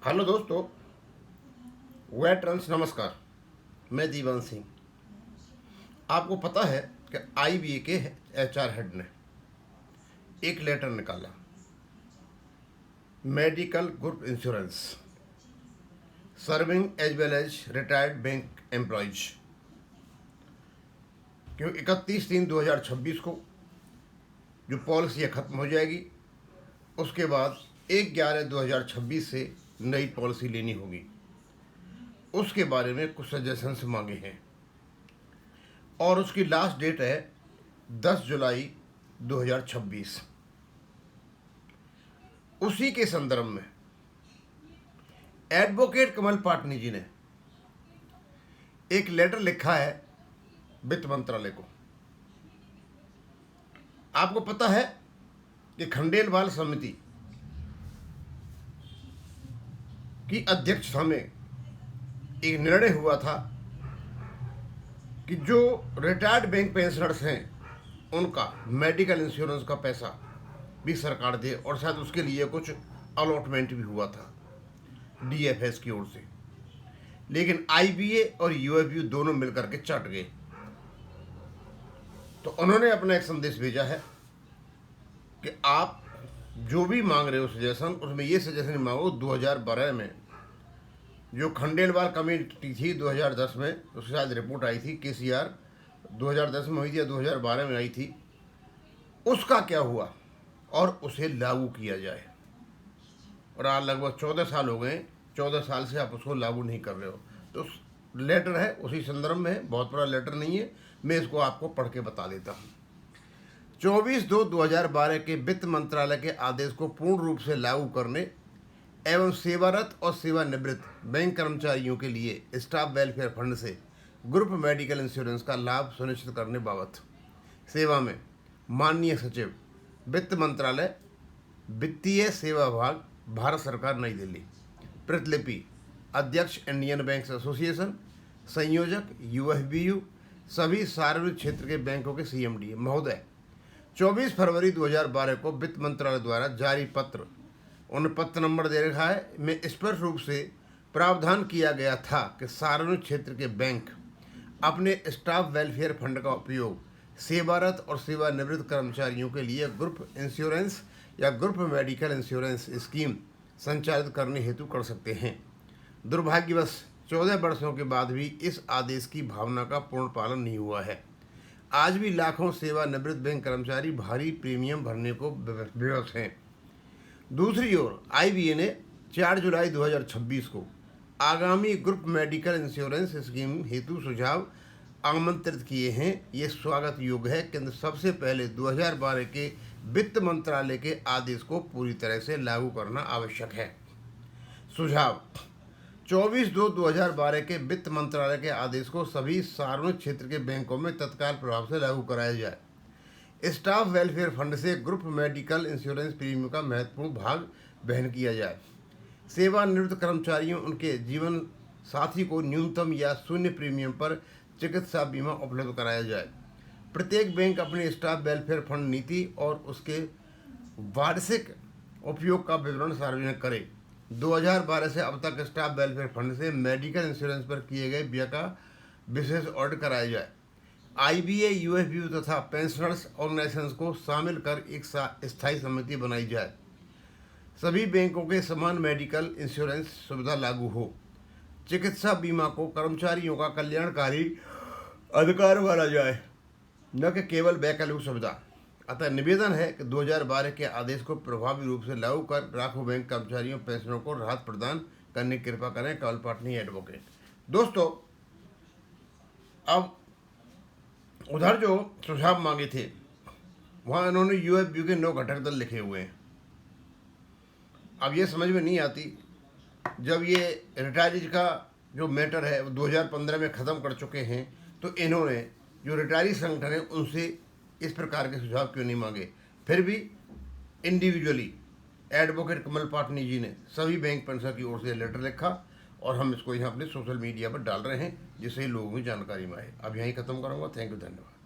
Hello दोस्तों, veterans नमस्कार। मैं दीवान सिंह। आपको पता है कि आईबीए के एचआर हेड ने एक लेटर निकाला, medical group insurance serving as well as retired bank employees, क्योंकि 31/3/2026 को जो पॉलिसी ख़त्म हो जाएगी, उसके बाद 1/11/2026 से नई पॉलिसी लेनी होगी। उसके बारे में कुछ सजेशंस मांगे हैं और उसकी लास्ट डेट है 10 जुलाई 2026। उसी के संदर्भ में एडवोकेट कमल पाटनी जी ने एक लेटर लिखा है वित्त मंत्रालय को। आपको पता है कि खंडेलवाल समिति की अध्यक्षता में एक निर्णय हुआ था कि जो रिटायर्ड बैंक पेंशनर्स हैं उनका मेडिकल इंश्योरेंस का पैसा भी सरकार दे, और शायद उसके लिए कुछ अलॉटमेंट भी हुआ था डीएफएस की ओर से। लेकिन आईबीए और यूएफयू दोनों मिलकर के चट गए। तो उन्होंने अपना एक संदेश भेजा है कि आप जो भी मांग रहे हो सजेशन, उसमें ये सजेशन मांगो 2012 में जो खंडेलवाल कमेटी थी 2010 में, उसके साथ रिपोर्ट आई थी केसीआर 2010 में हुई थी या 2012 में आई थी, उसका क्या हुआ और उसे लागू किया जाए। और आज लगभग 14 साल हो गए, 14 साल से आप उसको लागू नहीं कर रहे हो। तो लेटर है उसी संदर्भ में है, बहुत बड़ा लेटर नहीं है, मैं इसको आपको पढ़ के बता देता हूँ। 24/2/2012 के वित्त मंत्रालय के आदेश को पूर्ण रूप से लागू करने एवं सेवारत और सेवानिवृत्त बैंक कर्मचारियों के लिए स्टाफ वेलफेयर फंड से ग्रुप मेडिकल इंश्योरेंस का लाभ सुनिश्चित करने बाबत सेवा में माननीय सचिव वित्त मंत्रालय, वित्तीय सेवा विभाग, भारत सरकार, नई दिल्ली। प्रतिलिपि अध्यक्ष इंडियन बैंक एसोसिएशन, संयोजक यूएफबीयू, सभी सार्वजनिक क्षेत्र के बैंकों के सीएमडी महोदय। 24 फरवरी 2012 को वित्त मंत्रालय द्वारा जारी पत्र, उन पत्र नंबर दे रखा है, में स्पष्ट रूप से प्रावधान किया गया था कि सार्वजनिक क्षेत्र के बैंक अपने स्टाफ वेलफेयर फंड का उपयोग सेवारत और सेवानिवृत्त कर्मचारियों के लिए ग्रुप इंश्योरेंस या ग्रुप मेडिकल इंश्योरेंस स्कीम संचालित करने हेतु कर सकते हैं। दुर्भाग्यवश 14 वर्षों के बाद भी इस आदेश की भावना का पूर्ण पालन नहीं हुआ है। आज भी लाखों सेवानिवृत्त बैंक कर्मचारी भारी प्रीमियम भरने को विवश हैं। दूसरी ओर आईबीए ने 4 जुलाई 2026 को आगामी ग्रुप मेडिकल इंश्योरेंस स्कीम हेतु सुझाव आमंत्रित किए हैं। ये स्वागत योग्य है, किंतु सबसे पहले 2012 के वित्त मंत्रालय के आदेश को पूरी तरह से लागू करना आवश्यक है। सुझाव: 24/2/2012 के वित्त मंत्रालय के आदेश को सभी सार्वजनिक क्षेत्र के बैंकों में तत्काल प्रभाव से लागू कराया जाए। स्टाफ वेलफेयर फंड से ग्रुप मेडिकल इंश्योरेंस प्रीमियम का महत्वपूर्ण भाग वहन किया जाए। सेवानिवृत्त कर्मचारियों उनके जीवन साथी को न्यूनतम या शून्य प्रीमियम पर चिकित्सा बीमा उपलब्ध कराया जाए। प्रत्येक बैंक अपने स्टाफ वेलफेयर फंड नीति और उसके वार्षिक उपयोग का विवरण सार्वजनिक करे। 2012 से अब तक स्टाफ वेलफेयर फंड से मेडिकल इंश्योरेंस पर किए गए व्यय का विशेष ऑडिट कराया जाए। आईबीए, यूएफबीयू तथा पेंशनर्स ऑर्गेनाइजेशंस को शामिल कर एक स्थायी समिति बनाई जाए। सभी बैंकों के समान मेडिकल इंश्योरेंस सुविधा लागू हो। चिकित्सा बीमा को कर्मचारियों का कल्याणकारी अधिकार माना जाए, न कि केवल वैकल्पिक सुविधा। अतः निवेदन है कि 2012 के आदेश को प्रभावी रूप से लागू कर लाखों बैंक कर्मचारियों पेंशनरों को राहत प्रदान करने की कृपा करें। कमल पाटनी, एडवोकेट। दोस्तों, अब उधर जो सुझाव मांगे थे वहाँ इन्होंने यूएफबीयू के 9 घटक दल लिखे हुए हैं। अब ये समझ में नहीं आती, जब ये रिटायरीज का जो मैटर है वो 2015 में ख़त्म कर चुके हैं, तो इन्होंने जो रिटायरी संगठन है उनसे इस प्रकार के सुझाव क्यों नहीं मांगे। फिर भी इंडिविजुअली एडवोकेट कमल पाटनी जी ने सभी बैंक पेंशनर की ओर से लेटर लिखा और हम इसको यहाँ अपने सोशल मीडिया पर डाल रहे हैं, जिससे लोगों में जानकारी में आए। अब यहीं ख़त्म करूँगा। थैंक यू, धन्यवाद।